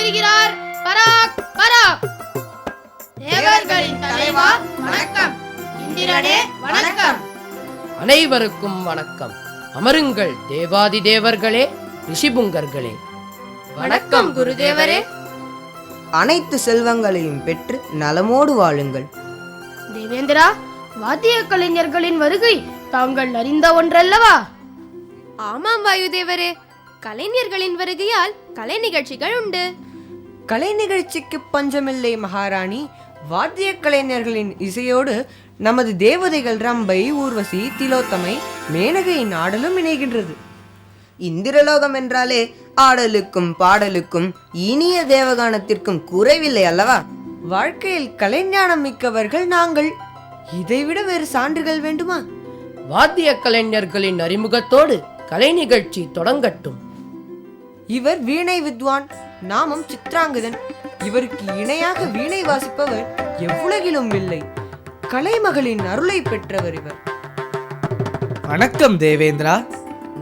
வருகிறார். பராக் பராக். தேவர்களின் தலைவா வணக்கம். இந்திரனே வணக்கம். அனைவருக்கும் வணக்கம். அமருங்கள் தேவாதி தேவர்களே, ரிஷிபுங்கர்களே. வணக்கம் குருதேவரே. அனைத்து செல்வங்களையும் பெற்று நலமோடு வாழுங்கள். தேவேந்திரா, வாத்திய கலைஞர்களின் வருகை தாங்கள் அறிந்த ஒன்றல்லவா? ஆமாம் வாயுதேவரே, கலைஞர்களின் வருகையால் கலை நிகழ்ச்சிகள் உண்டு. கலை நிகழ்ச்சிக்கு பஞ்சமில்லை மகாராணி. வாத்திய கலைஞர்களின் இசையோடு நமது தேவதைகள் ரம்பை, ஊர்வசி, திலோத்தமை, மேனகையின் ஆடலும் இணைகின்றது. இந்திரலோகம் என்றாலே ஆடலுக்கும் பாடலுக்கும் இனிய தேவகானத்திற்கும் குறைவில்லை அல்லவா? வாழ்க்கையில் கலைஞானம் மிக்கவர்கள் நாங்கள். இதைவிட வேறு சான்றுகள் வேண்டுமா? வாத்திய கலைஞர்களின் அறிமுகத்தோடு கலை நிகழ்ச்சி தொடங்கட்டும். இவர் வீணை வித்வான், நாமம் சித்ராங்கதன். இவருக்கு இணையாக வீணை வாசிப்பவர் எவ்வுலகிலும் இல்லை. கலைமகளின் அருளை பெற்றவர் இவர். வணக்கம் தேவேந்திரா.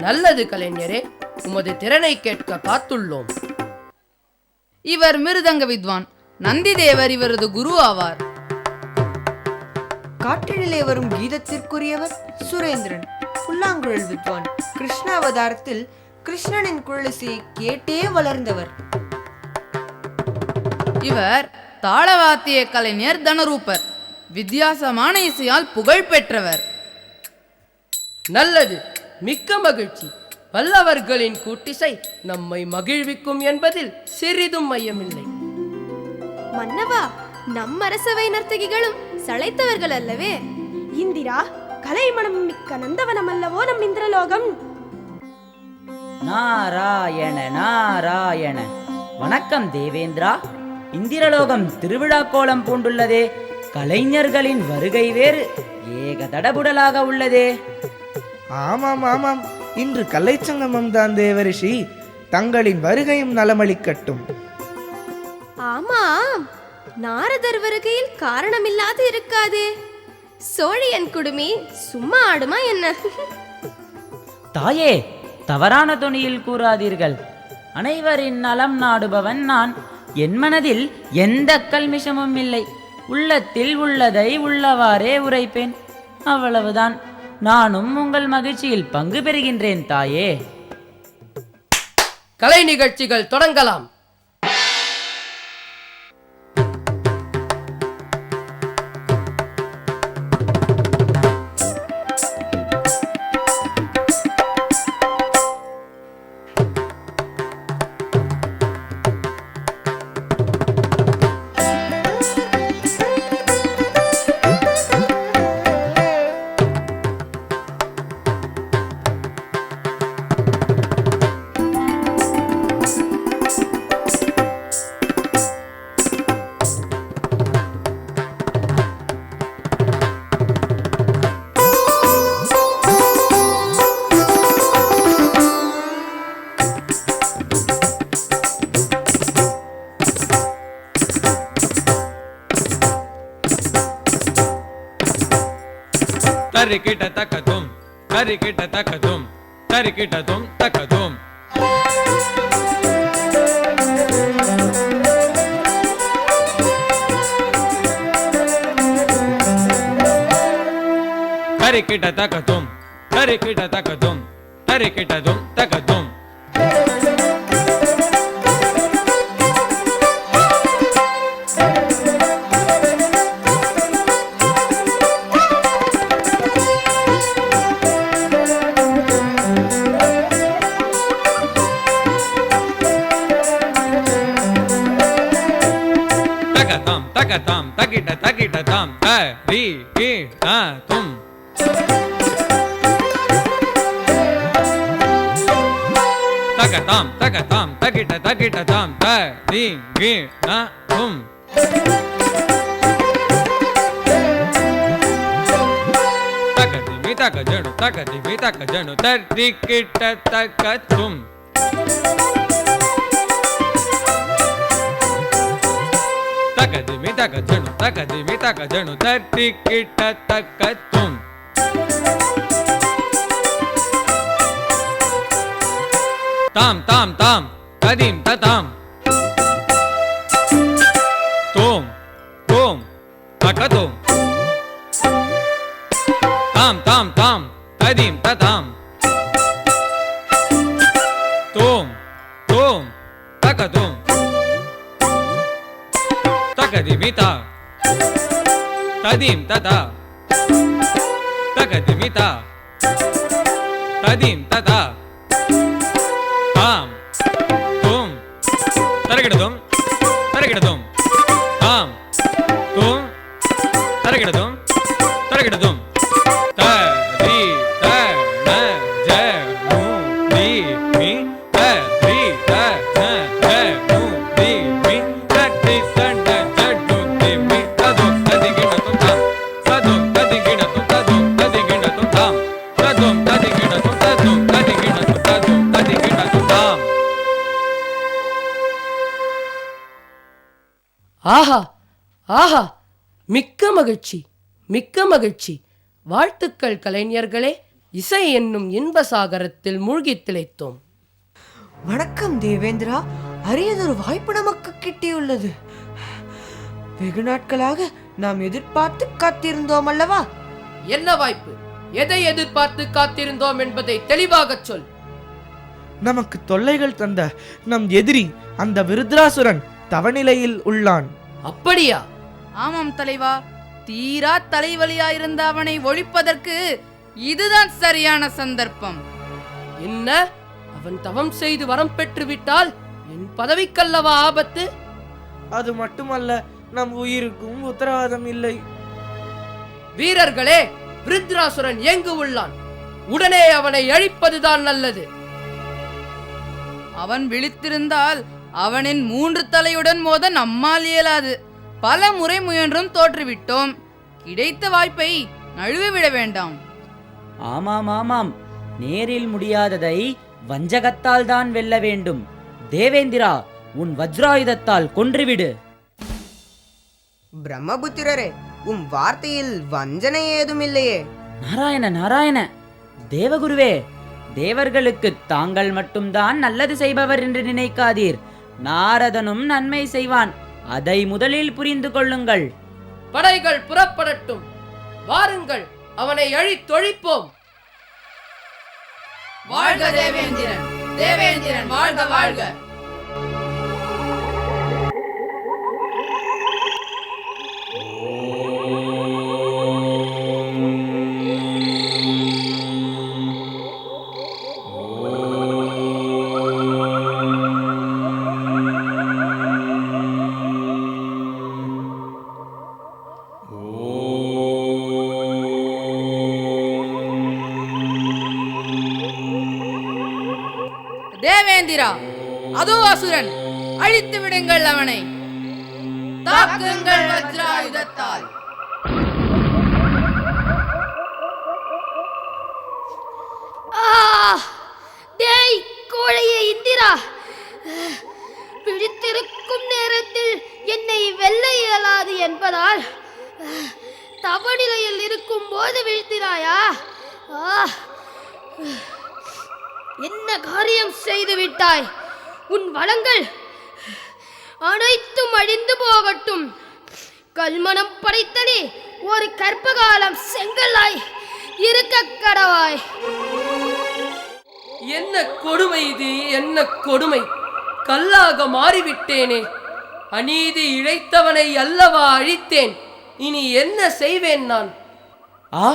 நல்லது கலைஞரே, உமது திறனை கேட்க காத்துள்ளோம். இவர் மிருதங்க வித்வான், நந்திதேவர் இவரது குரு ஆவார். காற்றினிலே வரும் கீதத்திற்குரியவர் சுரேந்திரன், புல்லாங்குழல் வித்வான். கிருஷ்ண அவதாரத்தில் கிருஷ்ணனின் குழலிசையை கேட்டே வளர்ந்தவர். இவர் தாளவாத்திய கலைஞர் தனரூபர், வித்தியாசமான இசையால் புகழ் பெற்றவர். நல்லது, மிக்க மகிழ்ச்சி. வல்லவர்களின் கூட்டிசை நம்மை மகிழ்விக்கும் என்பதில் சிறிதும் மையமில்லை. மன்னவா, நம் அரசவை நர்த்தகிகளும் சளைத்தவர்கள் அல்லவே? இந்திரா, கலைமணம் மிக்க நந்தவனம் அல்லவோ நம் இந்திரலோகம்? நாராயண நாராயண. வணக்கம் தேவேந்திரா. இந்திரலோகம் திருவிழா கோலம் பூண்டுள்ளதே. கலைஞர்களின் வருகை வேறு ஏக தடபுடலாக உள்ளதே. ஆமாம் ஆமாம், இன்று கலைச்சங்கமம் தான் தேவரிஷி. தங்களின் வருகையும் நலமளிக்கட்டும். ஆமாம், நாரதர் வருகையில் காரணமில்லாது இருக்காதே. சோழியன் குடுமி சும்மா ஆடுமா என்ன? தாயே, தவறான தொனியில் கூறாதீர்கள். அனைவரின் நலம் நாடுபவன் நான். என் மனதில் எந்த கல்மிஷமும் இல்லை. உள்ளத்தில் உள்ளதை உள்ளவாறே உரைப்பேன், அவ்வளவுதான். நானும் உங்கள் மகிழ்ச்சியில் பங்கு பெறுகின்றேன் தாயே. கலை நிகழ்ச்சிகள் தொடங்கலாம். தரிக்கிட்ட தக்கதும் தரிக்கிட்ட தக்கதும் தரிக்கிட்டதும் தக்கதும். தரிக்கிட்ட தக்கதும் தரிக்கிட்ட தக்கதும் தரிக்கிட்டதும் தக்கதும். தகதாம் தகிட்ட தகிட்ட தாம் தரி கி தும். தகதாம் தகதாம் தகிட்ட தகிட்ட தாம் தரி கி தும். தகதிமி தக ஜனு தரிக்கிட்ட தக்கதும். தகதிமி தக ஜனு தரிக்கிட்ட தக்கதும். தாம் தாம் தாம் கதிம் ததாம். தகதிமிதா ததீம் ததா தகதிமிதா ததீம் ததா தாம் தூம் தரகிடதும் தரகிடதும் தாம் தூம் தரகிடதும் தரகிடதும் ததி தன ஜ நு தி மி ததி தன ஜ நு தி மி ததி தன ஜ நு தி மி தது ததிகிடதும் தாம் சது ததிகிடதும் தது ததிகிடதும் தாம் சது ததிகிடதும் தது ததிகிடதும் தது ததிகிடதும் தாம். ஆஹா ஆஹா, மிக்க மகிழ்ச்சி, மிக்க மகிழ்ச்சி. வாழ்த்துக்கள் கலைஞர்களே. இசை என்னும் இன்ப சாகரத்தில் மூழ்கித் திளைத்தோம். வணக்கம் தேவேந்திரா, அரியதொரு வாய்ப்பு நமக்கு கிட்டியுள்ளது. வெகு நாட்களாக நாம் எதிர்பார்த்து காத்திருந்தோம் அல்லவா? என்ன வாய்ப்பு? எதை எதிர்பார்த்து காத்திருந்தோம் என்பதை தெளிவாகச் சொல். நமக்கு தொல்லைகள் தந்த நம் எதிரி அந்த விருத்ராசுரன் தவநிலையில் உள்ளான். அப்படியா? ஆமாம் தலைவா, தீரா தலைவலியாயிருந்த அவனை ஒழிப்பதற்கு இதுதான் சரியான சந்தர்ப்பம். என்ன? அவன் தவம் செய்து வரம் பெற்று விட்டால் என் பதவிக்கல்லவா ஆபத்து? அது மட்டுமல்ல, நம் உயிருக்கும் உத்தரவாதம் இல்லை. வீரர்களே, விருத்ராசுரன் எங்கு உள்ளான்? உடனே அவனை அழிப்பதுதான் நல்லது. அவன் விழித்திருந்தால் அவனின் 3 தலையுடன் மோத நம்மால் இயலாது. பல முறை முயன்றும் தோற்றுவிட்டோம். கிடைத்த வாய்ப்பை நழுவ விட வேண்டாம். ஆமாம் ஆமாம், நேரில் முடியாததை வஞ்சகத்தால் தான் வெல்ல வேண்டும். தேவேந்திரா, உன் வஜ்ராயுதத்தால் கொன்றுவிடு. பிரம்மபுத்திரரே, உம் வார்த்தையில் வஞ்சனை ஏதும் இல்லையே. நாராயண நாராயண, தேவகுருவே, தேவர்களுக்கு தாங்கள் மட்டும்தான் நல்லது செய்பவர் என்று நினைக்காதீர். நாரதனும் நன்மை செய்வான். அதை முதலில் புரிந்து கொள்ளுங்கள். படைகள் புறப்படட்டும். வாருங்கள், அவனை அழித்தொழிப்போம். வாழ்க தேவேந்திரன்! தேவேந்திரன் வாழ்க வாழ்க! தேவேந்திரா, அதோ அசுரன்! அழித்து விடுங்கள் அவனை. தாக்குங்கள் வஜ்ராயுதத்தால். டேய் கோழையே இந்திரா, பிடித்திருக்கும் நேரத்தில் என்னை வெல்ல இயலாது என்பதால் தவநிலையில் இருக்கும் போது வீழ்த்தினாயா? என்ன காரியம் செய்து விட்டாய்? உன் வளங்கள் அனைத்தும் அழிந்து போகட்டும். கல்மனம் படைத்தனே, ஒரு கற்பகாலம் செங்கலாய் இருக்க கடவாய். என்ன கொடுமை இது, என்ன கொடுமை! கல்லாக மாறிவிட்டேனே. அநீதி இழைத்தவனை அல்லவா அழித்தேன். இனி என்ன செய்வேன் நான்? ஆ,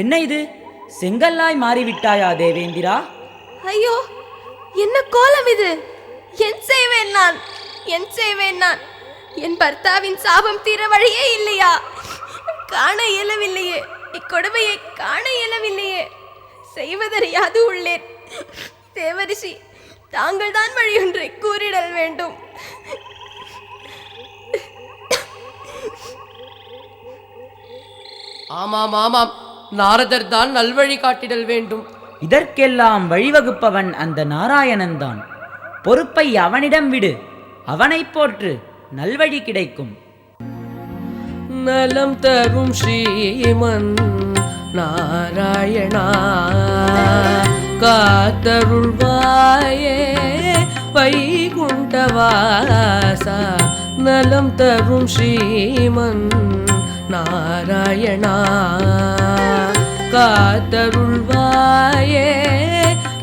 என்ன இது? செங்கல்லாய் மாறிவிட்டாயா தேவேந்திரா? ஐயோ, என்ன கோலம் இது? என் செய்வேன் நான், என் செய்வேன் நான்? என் பர்த்தாவின் சாபம் தீர வழியே இல்லையா? காண இயலவில்லையே, இக்கொடுமையை காண இயலவில்லையே. செய்வதறியாது உள்ளேன். தேவரிஷி, தாங்கள் தான் வழியொன்றை கூறிடல் வேண்டும். ஆமாம் ஆமாம், நாரதர் தான் நல்வழி காட்டிடல் வேண்டும். இதற்கெல்லாம் வழிவகுப்பவன் அந்த நாராயணன் தான். பொறுப்பை அவனிடம் விடு, அவனை போற்று, நல்வழி கிடைக்கும். நலம் தரும் ஸ்ரீமன் நாராயணா, காத்தருள்வாயே வைகுண்டவாசா. நலம் தரும் ஸ்ரீமன் நாராயணா, காத்தருள்வாயே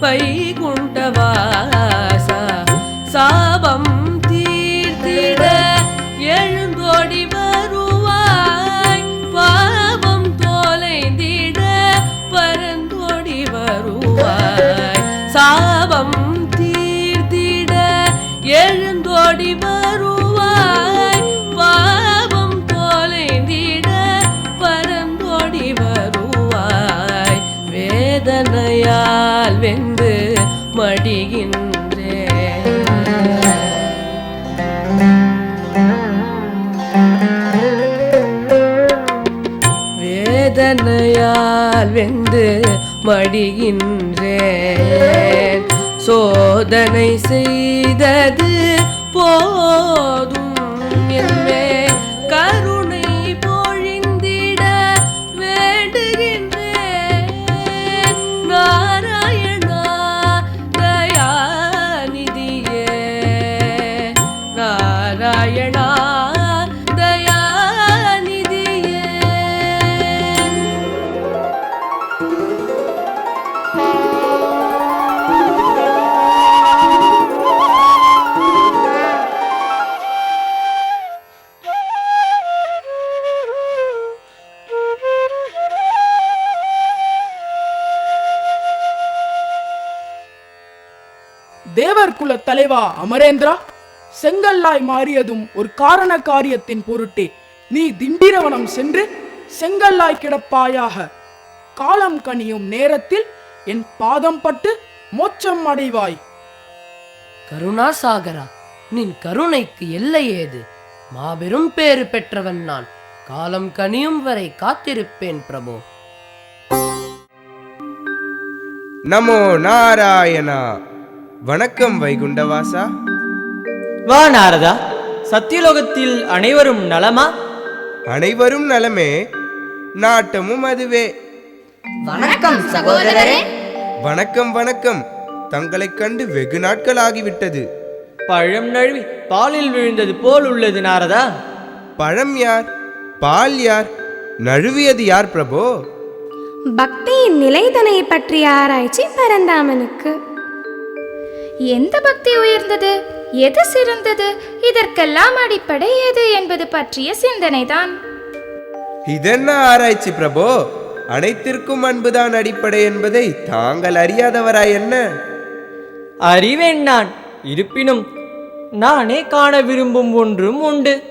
வைகுண்டவாசா. சாபம் தீர்த்திட எழுந்தோள் வெந்து மடிகின்றேன். சோதனை செய்தது போதும் என்பே கருணை பொழிந்திட வேண்டுகின்றேன். நாராயணா தயாநிதியே, நாராயணா தயாநிதியே. தேவர் குல தலைவா அமரேந்திரா, செங்கல்லாய் மாறியதும் ஒரு காரண காரியத்தின் பொருட்டே நீ திண்டிரவனம் சென்று செங்கல்லாய் கிடப்பாயாக. காலம் கனியும் நேரத்தில் என் பாதம் பட்டு மோட்சம் அடைவாய். கருணாசாகரா, நின் கருணைக்கு எல்லை ஏது? மாபெரும் பேறு பெற்றவன் நான். காலம் கனியும் வரை காத்திருப்பேன் பிரபு. நமோ நாராயணா. வணக்கம் வைகுண்டவாசா. வா நாரதா, சத்தியலோகத்தில் அனைவரும் நலமா? அனைவரும் நலமே, நாட்டமும் அதுவே. வணக்கம் சகோதரரே. வணக்கம் வணக்கம். தங்களைக் கண்டு வெகு நாட்கள் ஆகிவிட்டது. பழம் நழுவி பாலில் விழுந்தது போல் உள்ளது நாரதா. பழம் யார், பால் யார், நழுவியது யார் பிரபோ? பக்தியின் நிலைதனை பற்றிய ஆராய்ச்சி பரந்தாமனுக்கு. எந்த பக்தி உயர்ந்தது, எது சிறந்தது, இதற்கெல்லாம் அடிப்படை எது என்பது பற்றிய சிந்தனைதான். இதென்ன ஆராய்ச்சி பிரபோ? அனைத்திற்கும் அன்புதான் அடிப்படை என்பதை தாங்கள் அறியாதவராய் என்ன? அறிவேன் நான். இருப்பினும் நானே காண விரும்பும் ஒன்றும் உண்டு.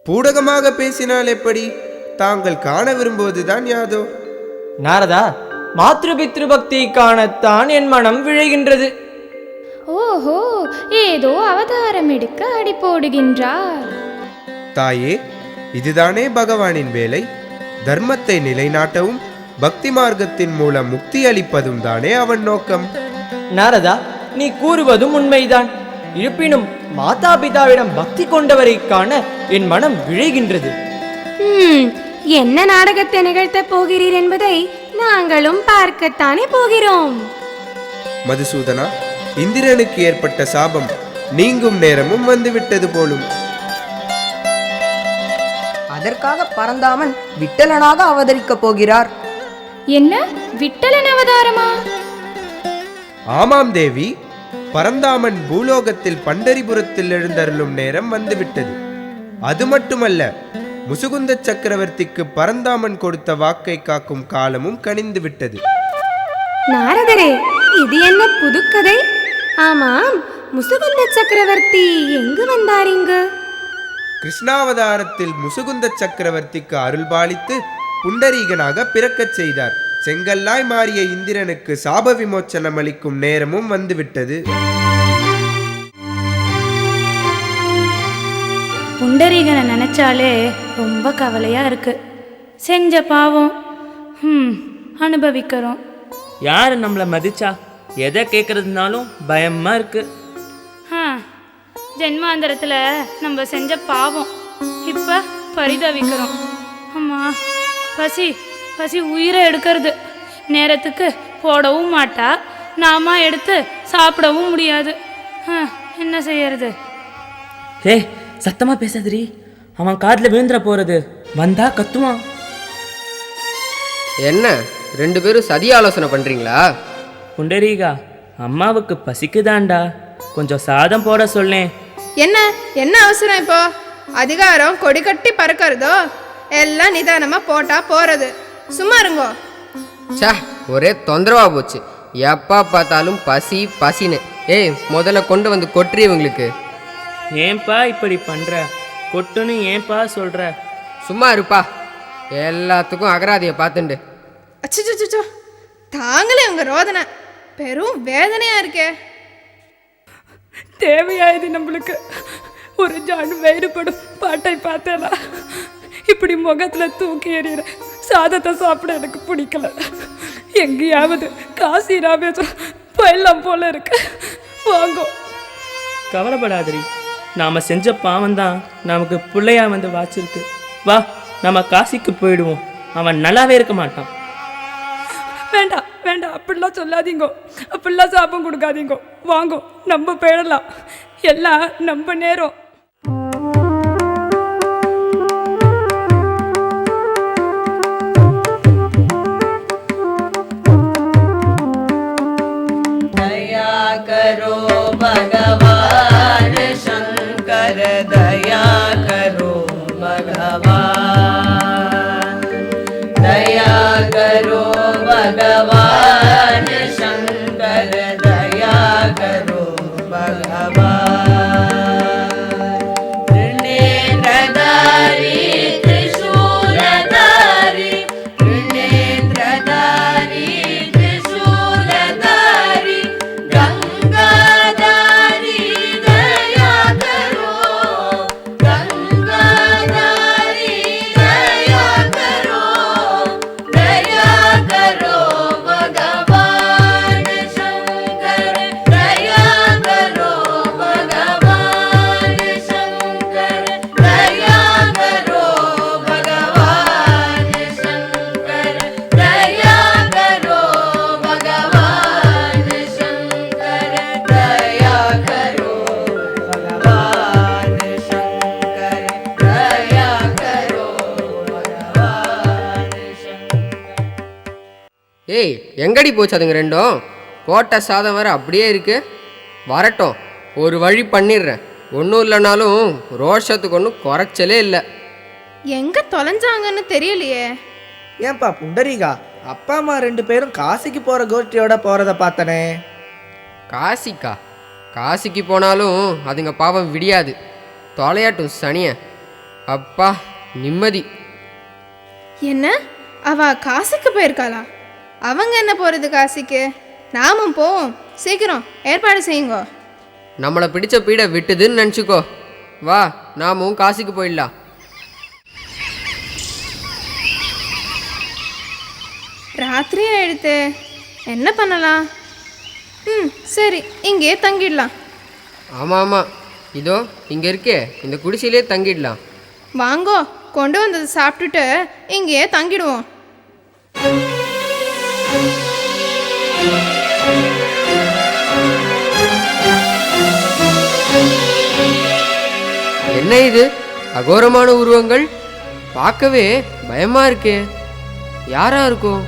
பூடகமாக பேசினால் எப்படி? தாங்கள் காண விரும்புவதுதான் யாதோ? நாரதா, மாத்ரு பித்ரு பக்தியை காணத்தான் என் மனம் விழைகின்றது. ஓஹோ, ஏதோ அவதாரம் எடுக்க அடி போடுகின்றார். தாயே, இதுதானே பகவானின் வேலை. தர்மத்தை நிலைநாட்டவும் பக்தி மார்க்கத்தின் மூலம் முக்தி அளிப்பதும் தானே அவன் நோக்கம். நாரதா, நீ கூறுவதும் உண்மைதான். இருப்பினும் மாதா பிதாவிடம் பக்தி கொண்டவரை காண என் மனம் விழைகின்றது. என்ன நாடகத்தை நிகழ்த்த போகிறீர் என்பதை நாங்களும் பார்க்கத்தானே போகிறோம். மதுசூதனா, இந்திரனுக்கு ஏற்பட்ட சாபம் நீங்கும் நேரமும் வந்துவிட்டது போலும். அதற்காக பரந்தாமன் விட்டலனாக அவதரிக்கப் போகிறார். என்ன, விட்டலன் அவதாரமா? ஆமாம் தேவி, பரந்தாமன் பூலோகத்தில் பண்டரிபுரத்தில் எழுந்தருளும் நேரம் வந்துவிட்டது. அது மட்டுமல்ல, முசுகுந்த சக்கரவர்த்திக்கு பரந்தாமன் கொடுத்த வாக்கை காக்கும் காலமும் கனிந்து விட்டது. நாரதரே, இது என்ன புதுக்கதை? ஆமாம், முசுகுந்த சக்கரவர்த்தி எங்கு வந்தார் இங்கு? கிருஷ்ணாவதாரத்தில் முசுகுந்த சக்கரவர்த்திக்கு அருள்பாலித்து புண்டரீகனாக பிறக்கச் செய்தார். செங்கல்லாய் மாறிய இந்திரனுக்கு சாப விமோச்சனம் அளிக்கும் நேரமும் வந்துவிட்டது. புண்டரீகனை நினைச்சாலே ரொம்ப கவலையா இருக்கு. செஞ்ச பாவம் அனுபவிக்கிறோம். யார் நம்மளை மதிச்சா? எதை கேட்கறதுனாலும் பயமா இருக்கு. ஜென்மாந்தரத்தில் நம்ம செஞ்ச பாவம் இப்போ பரிதவிக்கிறோம். அம்மா, பசி பசி உயிரை எடுக்கிறது. நேரத்துக்கு போடவும் மாட்டா, நாம எடுத்து சாப்பிடவும் முடியாது. என்ன செய்யறது? ஹே, சத்தமா பேசாதீ. அவன் காதுல விழுந்துற போறது. வந்தா கத்துவான். என்ன ரெண்டு பேரும் சதி ஆலோசனை பண்றீங்களா? புண்டரீகா, அம்மாவுக்கு பசிக்குதாண்டா, கொஞ்சம் சாதம் போட சொல்லேன். என்ன என்ன அவசரம் இப்போ? அதிகாரம் கொடி கட்டி பறக்கிறதோ? எல்லாம் நிதானமா போட்டா போறது. சும்மா இருங்கோ. சே, ஒரே தொந்தரவா போச்சு. எப்பா பார்த்தாலும் பசி பசின்னு. ஏய், முதல்ல கொண்டு வந்து கொட்டுறி இவங்களுக்கு. ஏன்பா இப்படி பண்ற? கொட்டுன்னு ஏன்பா சொல்ற? சும்மா இருப்பா, எல்லாத்துக்கும் அகராதியை பார்த்துண்டு. அச்சோ, தாங்களே உங்க ரோதனை பெரும் வேதனையா இருக்கே. தேவையா இது நம்மளுக்கு? ஒரு ஜான் வேறுபடும் பாட்டை பார்த்தேனா இப்படி முகத்துல தூக்கி எறிகிறேன். சாதத்தை சாப்பிட எனக்கு பிடிக்கல. எங்கேயாவது காசி ராமேஸ்வரம் போயிடலாம் போல இருக்கு. வாங்கோ. கவலைப்படாதரி, நாம் செஞ்ச பாவம் தான் நமக்கு பிள்ளையா வந்து வாச்சிருக்கு. வா, நம்ம காசிக்கு போயிடுவோம். அவன் நல்லாவே இருக்க மாட்டான். வேண்டாம் வேண்டாம், அப்படிலாம் சொல்லாதீங்கோ, அப்படிலாம் சாபம் கொடுக்காதீங்கோ. வாங்கோ, நம்ம போயிடலாம். எல்லாம் நம்ம நேரம். दया करो भगवान शंकर, दया करो भगवान, दया करो भगवान शंकर, दया करो भगवान। त्रिनेत्रधारी त्रिशूलधारी, त्रिनेत्रधारी त्रिशूलधारी, गंगाधारी दया करो, गंगाधारी दया करो, दया करो भगवान शंकर, दया करो भगवान शंकर, दया करो भगवान शंकर, दया करो भगवान शंकर, दया करो भगवान शंकर, दया करो भगवान शंकर। ஏய், எங்கடி போச்சு அதுங்க ரெண்டும்? போட்ட சாதம் வேற அப்படியே இருக்கு. வரட்டும், ஒரு வழி பண்ணிடுறேன். ஒன்றும் இல்லைனாலும் ரோஷத்துக்கு ஒன்றும் குறைச்சலே இல்லை. எங்க தொலைஞ்சாங்கன்னு தெரியலையே. ஏன்பா புண்டரீகா, அப்பா அம்மா 2 பேரும் காசிக்கு போற கோஷ்டியோட போறத பார்த்தனே. காசிக்கா? காசிக்கு போனாலும் அதுங்க பாவம் விடியாது. தொலையாட்டும் சனிய. அப்பா நிம்மதி. என்ன, அவ காசிக்கு போயிருக்காளா? அவங்க என்ன போறது காசிக்கு? நாமும் போவோம். சீக்கிரம் ஏற்பாடு செய்யுங்கோ. நம்மளை பிடிச்ச பீடை விட்டுதுன்னு நினச்சிக்கோ. வா, நாமும் காசிக்கு போயிடலாம். ராத்திரி ஆயிடுத்து, என்ன பண்ணலாம்? சரி, இங்கேயே தங்கிடலாம். ஆமாம் ஆமாம், இதோ இங்கே இருக்கே, இந்த குடிசையிலே தங்கிடலாம். வாங்கோ, கொண்டு வந்தது சாப்பிட்டுட்டு இங்கேயே தங்கிடுவோம். என்ன இது அகோரமான உருவங்கள்? பார்க்கவே பயமா இருக்கே. யாரா இருக்கும்?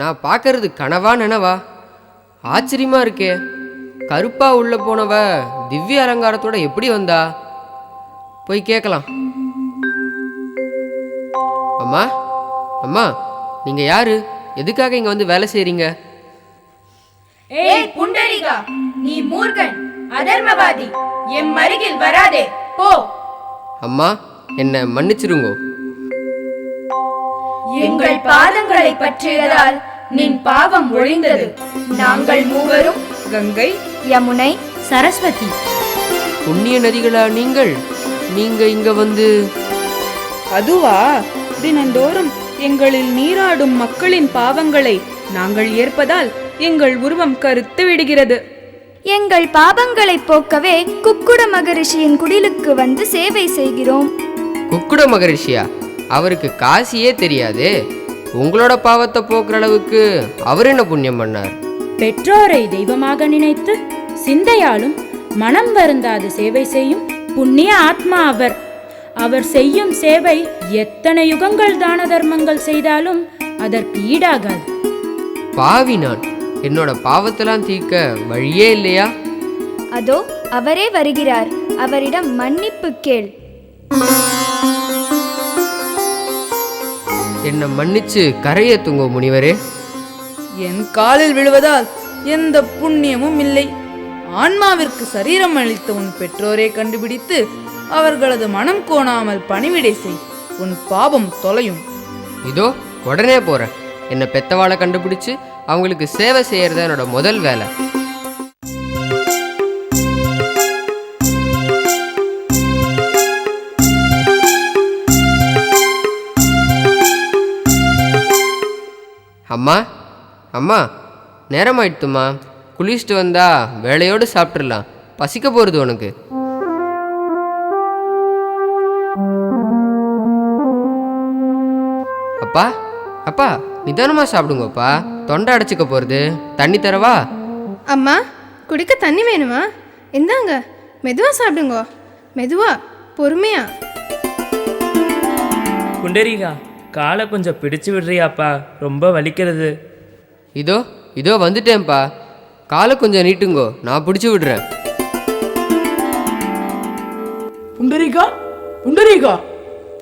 நான் பார்க்கறது கனவா நனவா? ஆச்சரியமா இருக்கே. கருப்பா உள்ள போனவ திவ்ய அலங்காரத்தோட எப்படி வந்தா? போய் கேட்கலாம். அம்மா அம்மா, நீங்க யாரு? எதுக்காக இங்க வந்து வேலை செய்றீங்க? ஏய் புண்டரீகா, நீ மூர்க்கன், அதர்மவாதி, என் அருகில் வராதே, போ. அம்மா, என்ன மன்னிச்சிருங்கோ. எங்கள் பாதங்களை பற்றியதால் நின் பாவம் ஒழிந்தது. நாங்கள் மூவரும் கங்கை, யமுனை, சரஸ்வதி புண்ணிய நதிகளா நீங்கள்? நீங்க இங்க வந்து? அதுவா, தினந்தோறும் எங்களில் நீராடும் மக்களின் பாவங்களை நாங்கள் ஏற்பதால் எங்கள் உருவம் கருத்து விடுகிறது. எங்கள் பாவங்களை போக்கவே குக்குட மகரிஷியின் குடிலுக்கு வந்து சேவை செய்கிறோம். குக்குட மகரிஷியா? அவருக்கு காசியே தெரியாது. உங்களோட பாவத்தை போக்குற அளவுக்கு அவர் என்ன புண்ணியம் பண்ணார்? பெற்றோரை தெய்வமாக நினைத்து சிந்தையாலும் மனம் வருந்தாது சேவை செய்யும் புண்ணிய ஆத்மா அவர். அவர் செய்யும் சேவை எத்தனை யுகங்கள் தான தர்மங்கள் செய்தாலும் அதற்கு ஈடாகாது. பாவி நான், என்னோட பாவத்தெல்லாம் தீர்க்க வழியே இல்லையா? அதோ அவரே வருகிறார், அவரிடம் மன்னிப்பு கேள். என்னை மன்னிச்சு கரையேத்துங்கோ முனிவரே. என் காலில் விழுவதால் எந்த புண்ணியமும் இல்லை. ஆன்மாவிற்கு சரீரம் அளித்த உன் பெற்றோரை கண்டுபிடித்து அவர்களது மனம் கோணாமல் பணிவிடை செய். உன் பாவம் தொலையும். இதோ உடனே போறேன். என்னை பெத்தவாளை கண்டுபிடிச்சு அவங்களுக்கு சேவை செய்யறது என்னோட முதல் வேலை. அம்மா அம்மா, நேரமாயிடுத்துமா. குளிச்சுட்டு வந்தா வேலையோடு சாப்பிட்றலாம். பசிக்க போகிறது உனக்கு. அப்பா அப்பா, நிதானமாக சாப்பிடுங்கப்பா. தொண்டை அடைச்சிக்க போகிறது. தண்ணி தரவா? அம்மா, குடிக்க தண்ணி வேணுமா? இந்தாங்க, மெதுவா சாப்பிடுங்க. மெதுவா, பொறுமையா. புண்டரீகா, காலை கொஞ்சம் பிடிச்சு விடுறியாப்பா, ரொம்ப வலிக்கிறது. இதோ இதோ வந்துட்டேன்ப்பா. காலை கொஞ்சம் நீட்டுங்கோ, நான் பிடிச்சி விடுறேன். புண்டரீகா, புண்டரீகா,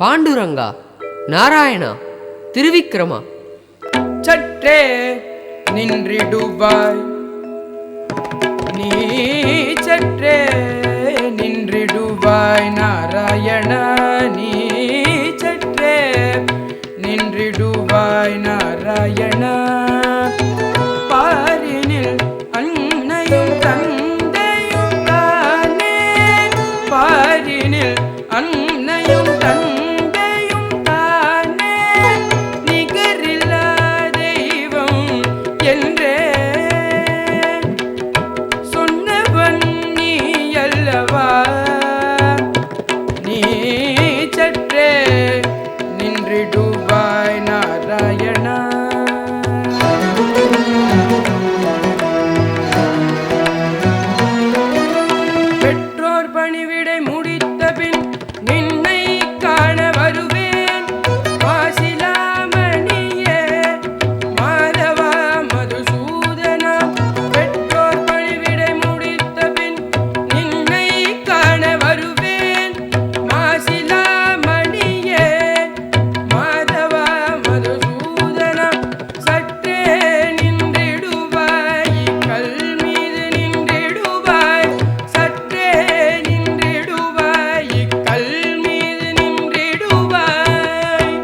பாண்டுரங்கா, நாராயணா, திருவிக்ரமா. சற்றே நின்றிடுவாய், நீ சற்றே நின்றிடுவாய் நாராயணா, நீ சற்றே நின்றிடுவாய் நாராயணா. பாரினில் அன்னையும் தந்தையும் தானே, பாரினில் அன்னையும் தந்தையும் தானே, நிகரில்லா தெய்வம் என்றே சொன்னவன் நீ அல்லவா, நீ சற்றே நின்றிடுவாய் நாராயணா. பெற்றோர் பணிவிடை முடித்த பின் நின்னை காண வருவேன், வாசிலாமணியே மாதவா மதுசூதனா. பெற்றோர் பணிவிடை முடித்த பின் நின்னை காண வருவேன், வாசிலாமணியே மாதவா மதுசூதனா. சற்றே நின்றிடுவாய், கல் மீது நின்றிடுவாய், சற்றே நின்றிடுவாய், கல் மீது நின்றிடுவாய்.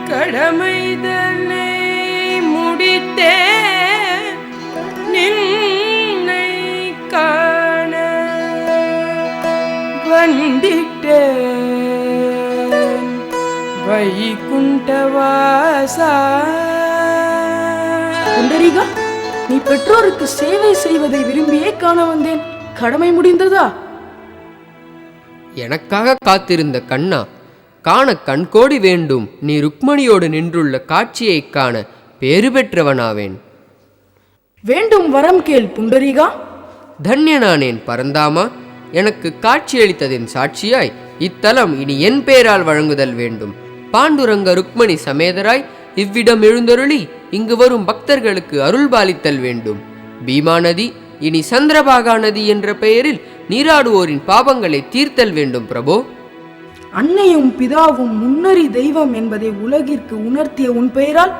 கடமைதனை முடித்தே நின்னை காண வந்திட்டேன் வைகுண்டவாசா. புண்டரீகா, நீ பெற்றோருக்கு சேவை செய்வதை விரும்பியே காண வந்தேன். கடமை முடிந்ததா? எனக்காக காத்திருந்த கண்ணா, காண கண்கோடி வேண்டும். நீ ருக்மணியோடு நின்றுள்ள காட்சியைக் காண பேறு பெற்றவனாவேன். வேண்டும் வரம் கேள் புண்டரீகா. தன்யனானேன் பரந்தாமா. எனக்கு காட்சியளித்ததின் சாட்சியாய் இத்தலம் இனி என் பேரால் வழங்குதல் வேண்டும். பாண்டுரங்க ருக்மணி சமேதராய் இவ்விடம் எழுந்தருளி இங்கு வரும் பக்தர்களுக்கு அருள் பாலித்தல் வேண்டும். பீமா நதி இனி சந்திரபாகா நதி என்ற பெயரில் நீராடுவோரின் பாவங்களை தீர்த்தல் வேண்டும் பிரபோ. அன்னையும் பிதாவும் முன்னறி தெய்வம் என்பதை உலகிற்கு உணர்த்திய உன் பெயரால்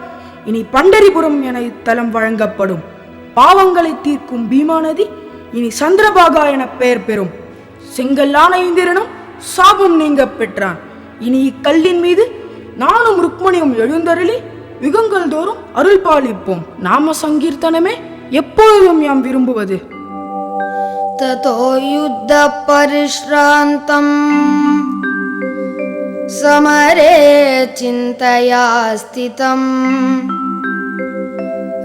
இனி பண்டரிபுரம் என இத்தலம் வழங்கப்படும். பாவங்களை தீர்க்கும் பீமா நதி இனி சந்திரபாகா என பெயர் பெறும். செங்கல்லான இந்திரனும் சாபம் நீங்க பெற்றான். இனி இக்கல்லின் மீது நானும் ருக்மணியும் எழுந்தருளி யுகங்கள் தோறும் அருள் பாலிப்போம். நாம சங்கீர்த்தனமே எப்பொழுதும் யாம் விரும்புவது. ததோ யுத்த பரிஷ்ராந்தம் समरे चिन्तया स्थितम्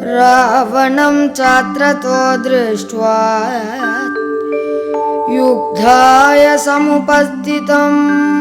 रावणं चात्रतो दृष्ट्वा युद्धाय समुपस्थितम्